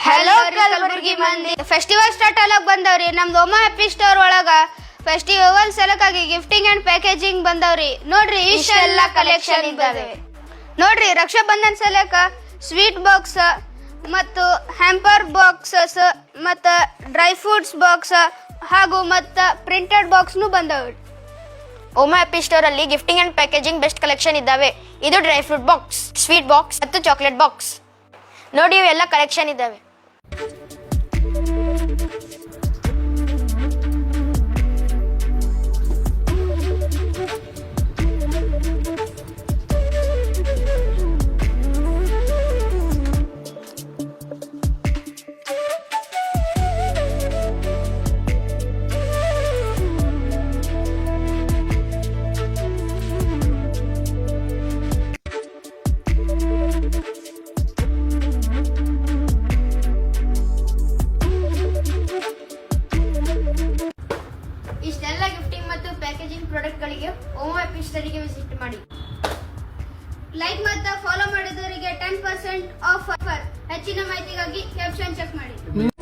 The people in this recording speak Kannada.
ಹಲೋ ಕಲಬುರ್ಗಿ ಮಂದಿ, ಫೆಸ್ಟಿವಲ್ ಸ್ಟಾರ್ಟ್ ಆಗಕ್ ಬಂದವ್ರಿ. ನಮ್ದು ಓಮಾ ಹ್ಯಾಪಿ ಸ್ಟೋರ್ ಒಳಗ ಫೆಸ್ಟಿವಲ್ ಸಲಕ್ಕಾಗಿ ಗಿಫ್ಟಿಂಗ್ ಅಂಡ್ ಪ್ಯಾಕೇಜಿಂಗ್ ಬಂದವ್ರಿ. ನೋಡ್ರಿ ಇಷ್ಟೆಲ್ಲ ಕಲೆಕ್ಷನ್ ಇದ್ದಾವೆ. ನೋಡ್ರಿ ರಕ್ಷಾ ಬಂಧನ್ ಸಲಕ ಸ್ವೀಟ್ ಬಾಕ್ಸ್ ಮತ್ತು ಹ್ಯಾಂಪರ್ ಬಾಕ್ಸಸ್ ಮತ್ತ ಡ್ರೈ ಫ್ರೂಟ್ಸ್ ಬಾಕ್ಸ್ ಹಾಗೂ ಮತ್ತ ಪ್ರಿಂಟೆಡ್ ಬಾಕ್ಸ್ನು ಬಂದವ್ರಿ. ಓಮಾ ಹ್ಯಾಪಿ ಸ್ಟೋರ್ ಅಲ್ಲಿ gifting and packaging best collection ಇದ್ದಾವೆ. ಇದು dry fruit box, sweet box ಮತ್ತು ಚಾಕ್ಲೇಟ್ ಬಾಕ್ಸ್. ನೋಡಿ ಇವೆಲ್ಲ ಕಲೆಕ್ಷನ್ ಇದ್ದಾವೆ. ಇಷ್ಟೆಲ್ಲ ಗಿಫ್ಟಿಂಗ್ ಮತ್ತು ಪ್ಯಾಕೇಜಿಂಗ್ ಪ್ರಾಡಕ್ಟ್ಗಳಿಗೆ ಓಮಾ ಹ್ಯಾಪಿ ಸ್ಟೋರಿಗೆ ವಿಸಿಟ್ ಮಾಡಿ. ಲೈಕ್ ಮತ್ತು ಫಾಲೋ ಮಾಡಿದವರಿಗೆ 10% ಆಫರ್. ಹೆಚ್ಚಿನ ಮಾಹಿತಿಗಾಗಿ ಕ್ಯಾಪ್ಷನ್ ಚೆಕ್ ಮಾಡಿ.